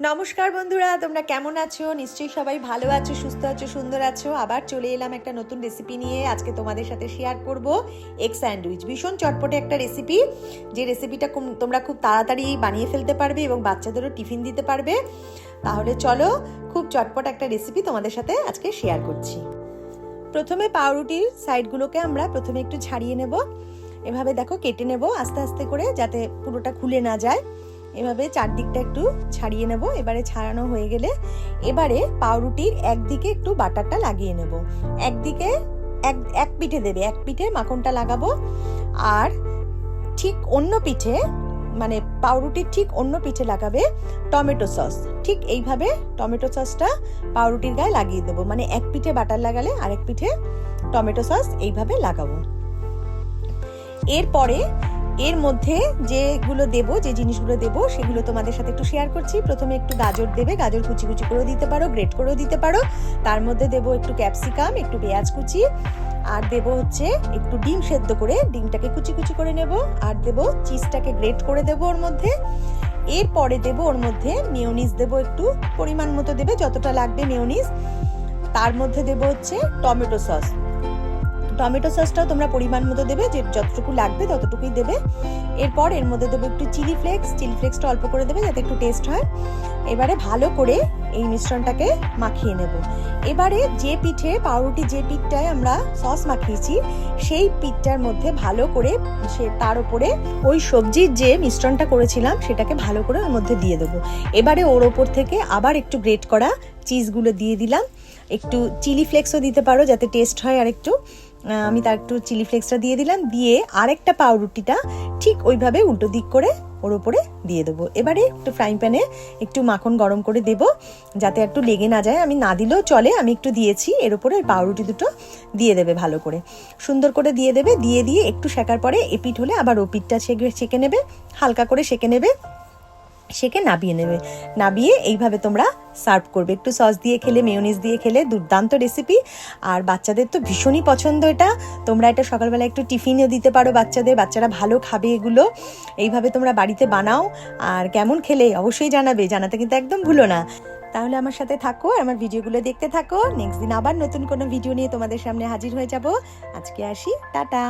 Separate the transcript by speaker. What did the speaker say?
Speaker 1: নমস্কার বন্ধুরা, তোমরা কেমন আছো? নিশ্চয়ই সবাই ভালো আছো, সুস্থ আছো, সুন্দর আছো। আবার চলে এলাম একটা নতুন রেসিপি নিয়ে। আজকে তোমাদের সাথে শেয়ার করব এগ স্যান্ডউইচ। ভীষণ চটপটে একটা রেসিপি, যে রেসিপিটা তোমরা খুব তাড়াতাড়ি বানিয়ে ফেলতে পারবে এবং বাচ্চাদেরও টিফিন দিতে পারবে। তাহলে চলো, খুব চটপট একটা রেসিপি তোমাদের সাথে আজকে শেয়ার করছি। প্রথমে পাউরুটির সাইডগুলোকে আমরা প্রথমে একটু ছাড়িয়ে নেব। এভাবে দেখো কেটে নেব আস্তে আস্তে করে, যাতে পুরোটা খুলে না যায়। এভাবে চারদিকটা একটু ছাড়িয়ে নেব। এবারে ছাড়ানো হয়ে গেলে এবারে পাউরুটির একদিকে একটু বাটারটা লাগিয়ে নেব। একদিকে এক পিঠে দেবে, এক পিঠে মাখনটা লাগাবো, আর ঠিক অন্য পিঠে, মানে পাউরুটির ঠিক অন্য পিঠে লাগাবে টমেটো সস। ঠিক এইভাবে টমেটো সসটা পাউরুটির গায়ে লাগিয়ে দেবো। মানে এক পিঠে বাটার লাগালে আরেক পিঠে টমেটো সস এইভাবে লাগাবো। এরপরে এর মধ্যে যেগুলো দেবো, যে জিনিসগুলো দেবো সেগুলো তোমাদের সাথে একটু শেয়ার করছি। প্রথমে একটু গাজর দেবে, গাজর কুচি কুচি করেও দিতে পারো, গ্রেট করেও দিতে পারো। তার মধ্যে দেবো একটু ক্যাপসিকাম, একটু পেঁয়াজ কুচি, আর দেবো হচ্ছে একটু ডিম সেদ্ধ করে, ডিমটাকে কুচি কুচি করে নেব। আর দেবো চিজটাকে গ্রেট করে দেবো ওর মধ্যে। এরপরে দেবো ওর মধ্যে মেয়োনিজ দেবো, একটু পরিমাণ মতো দেবে, যতটা লাগবে মেয়োনিজ। তার মধ্যে দেবো হচ্ছে টমেটো সস। টমেটো সসটাও তোমরা পরিমাণ মতো দেবে, যে যতটুকু লাগবে ততটুকুই দেবে। এরপর এর মধ্যে দেবো একটু চিলি ফ্লেক্সটা অল্প করে দেবে, যাতে একটু টেস্ট হয়। এবারে ভালো করে এই মিশ্রণটাকে মাখিয়ে নেব। এবারে যে পিঠে পাউরুটি, যে পিঠটায় আমরা সস মাখিয়েছি, সেই পিঠটার মধ্যে ভালো করে তার উপরে ওই সবজির যে মিশ্রণটা করেছিলাম সেটাকে ভালো করে ওর মধ্যে দিয়ে দেবো। এবারে ওর ওপর থেকে আবার একটু গ্রেট করা চিজগুলো দিয়ে দিলাম। একটু চিলি ফ্লেক্সও দিতে পারো, যাতে টেস্ট হয় আর একটু। আমি তার একটু চিলি ফ্লেক্সটা দিয়ে দিলাম। দিয়ে আরেকটা পাউরুটিটা ঠিক ওইভাবে উল্টো দিক করে ওর উপরে দিয়ে দেবো। এবারে একটু ফ্রাইং প্যানে একটু মাখন গরম করে দেব, যাতে একটু লেগে না যায়। আমি না দিলেও চলে, আমি একটু দিয়েছি। এর উপরে ওই পাউরুটি দুটো দিয়ে দেবে, ভালো করে সুন্দর করে দিয়ে দেবে। দিয়ে একটু সেকার পরে এপিঠ হলে আবার ওপিঠটা সেকে নেবে, হালকা করে সেকে নেবে, সেকে নাবিয়ে নেবে। নাবিয়ে এইভাবে তোমরা সার্ভ করবে। একটু সস দিয়ে খেলে, মেয়োনিজ দিয়ে খেলে দুর্দান্ত রেসিপি। আর বাচ্চাদের তো ভীষণই পছন্দ এটা। তোমরা এটা সকালবেলা একটু টিফিনেও দিতে পারো বাচ্চাদের, বাচ্চারা ভালো খাবে এগুলো। এইভাবে তোমরা বাড়িতে বানাও, আর কেমন খেলে অবশ্যই জানাবে, জানাতে কিন্তু একদম ভুলো না। তাহলে আমার সাথে থাকো, আমার ভিডিওগুলো দেখতে থাকো। নেক্সট দিন আবার নতুন কোনো ভিডিও নিয়ে তোমাদের সামনে হাজির হয়ে যাব। আজকে আসি, টাটা।